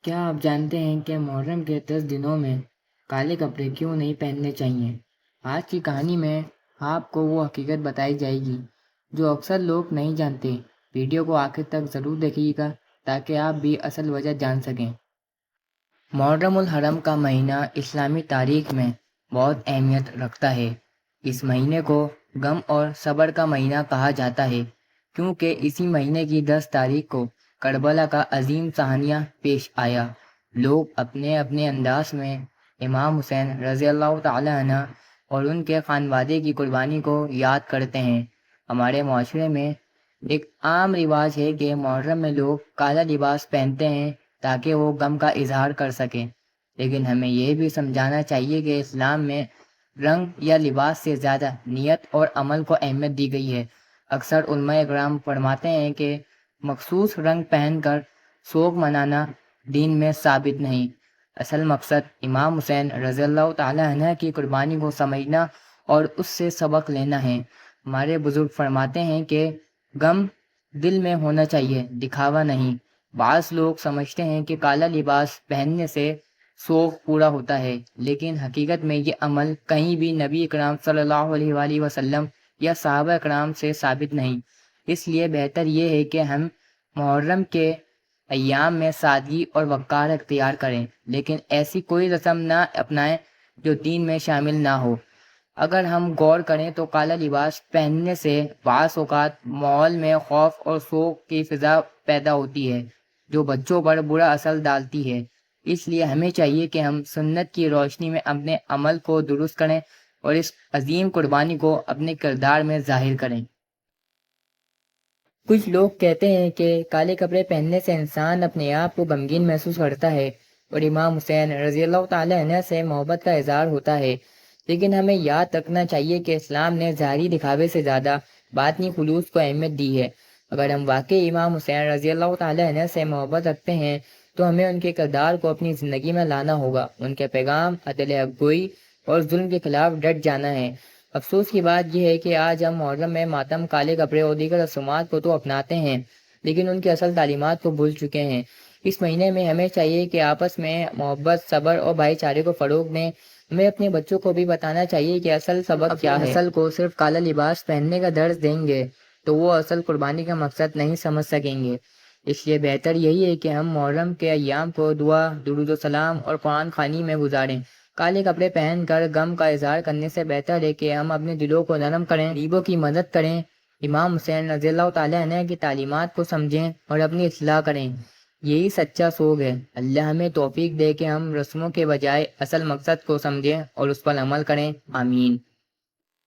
کیا آپ جانتے ہیں کہ محرم کے 10 دنوں میں کالے کپڑے کیوں نہیں پہننے چاہیے؟ آج کی کہانی میں آپ کو وہ حقیقت بتائی جائے گی جو اکثر لوگ نہیں جانتے۔ ویڈیو کو آخر تک ضرور دیکھیے گا تاکہ آپ بھی اصل وجہ جان سکیں۔ محرم الحرم کا مہینہ اسلامی تاریخ میں بہت اہمیت رکھتا ہے۔ اس مہینے کو غم اور صبر کا مہینہ کہا جاتا ہے کیونکہ اسی مہینے کی 10 تاریخ کو کربلا کا عظیم سحانیہ پیش آیا۔ لوگ اپنے اپنے انداز میں امام حسین رضی اللہ تعالی عنہ اور ان کے خانوادے کی قربانی کو یاد کرتے ہیں۔ ہمارے معاشرے میں ایک عام رواج ہے کہ محرم میں لوگ کالا لباس پہنتے ہیں تاکہ وہ غم کا اظہار کر سکیں، لیکن ہمیں یہ بھی سمجھانا چاہیے کہ اسلام میں رنگ یا لباس سے زیادہ نیت اور عمل کو اہمیت دی گئی ہے۔ اکثر علماء اکرام فرماتے ہیں کہ مخصوص رنگ پہن کر سوگ منانا دین میں ثابت نہیں۔ اصل مقصد امام حسین رضی اللہ تعالی عنہ کی قربانی کو سمجھنا اور اس سے سبق لینا ہے۔ ہمارے بزرگ فرماتے ہیں کہ غم دل میں ہونا چاہیے، دکھاوا نہیں۔ بعض لوگ سمجھتے ہیں کہ کالا لباس پہننے سے سوگ پورا ہوتا ہے، لیکن حقیقت میں یہ عمل کہیں بھی نبی اکرام صلی اللہ علیہ وآلہ وسلم یا صحابہ اکرام سے ثابت نہیں۔ اس لیے بہتر یہ ہے کہ ہم محرم کے ایام میں سادگی اور وقار اختیار کریں، لیکن ایسی کوئی رسم نہ اپنائیں جو دین میں شامل نہ ہو۔ اگر ہم غور کریں تو کالا لباس پہننے سے بعض اوقات ماحول میں خوف اور سوگ کی فضا پیدا ہوتی ہے جو بچوں پر برا اثر ڈالتی ہے۔ اس لیے ہمیں چاہیے کہ ہم سنت کی روشنی میں اپنے عمل کو درست کریں اور اس عظیم قربانی کو اپنے کردار میں ظاہر کریں۔ کچھ لوگ کہتے ہیں کہ کالے کپڑے پہننے سے انسان اپنے آپ کو غمگین محسوس کرتا ہے اور امام حسین رضی اللہ تعالی عنہ سے محبت کا اظہار ہوتا ہے، لیکن ہمیں یاد رکھنا چاہیے کہ اسلام نے ظاہری دکھاوے سے زیادہ باطنی خلوص کو اہمیت دی ہے۔ اگر ہم واقعی امام حسین رضی اللہ تعالی عنہ سے محبت رکھتے ہیں تو ہمیں ان کے کردار کو اپنی زندگی میں لانا ہوگا، ان کے پیغام، عدل حق گوئی اور ظلم کے خلاف ڈٹ جانا ہے۔ افسوس کی بات یہ ہے کہ آج ہم محرم میں ماتم، کالے کپڑے اور دیگر رسومات کو تو اپناتے ہیں لیکن ان کی اصل تعلیمات کو بھول چکے ہیں۔ اس مہینے میں ہمیں چاہیے کہ آپس میں محبت، صبر اور بھائی چارے کو فروغ دیں۔ ہمیں اپنے بچوں کو بھی بتانا چاہیے کہ اصل سبق کیا ہے۔ اصل کو صرف کالا لباس پہننے کا درس دیں گے تو وہ اصل قربانی کا مقصد نہیں سمجھ سکیں گے۔ اس لیے بہتر یہی ہے کہ ہم محرم کے ایام کو دعا، درود و سلام اور قرآن خوانی میں گزاریں۔ کالے کپڑے پہن کر غم کا اظہار کرنے سے بہتر ہے کہ ہم اپنے دلوں کو نرم کریں، غریبوں کی مدد کریں، امام حسین رضی اللہ تعالی عنہ کی تعلیمات کو سمجھیں اور اپنی اصلاح کریں۔ یہی سچا سوگ ہے۔ اللہ ہمیں توفیق دے کہ ہم رسموں کے بجائے اصل مقصد کو سمجھیں اور اس پر عمل کریں۔ آمین۔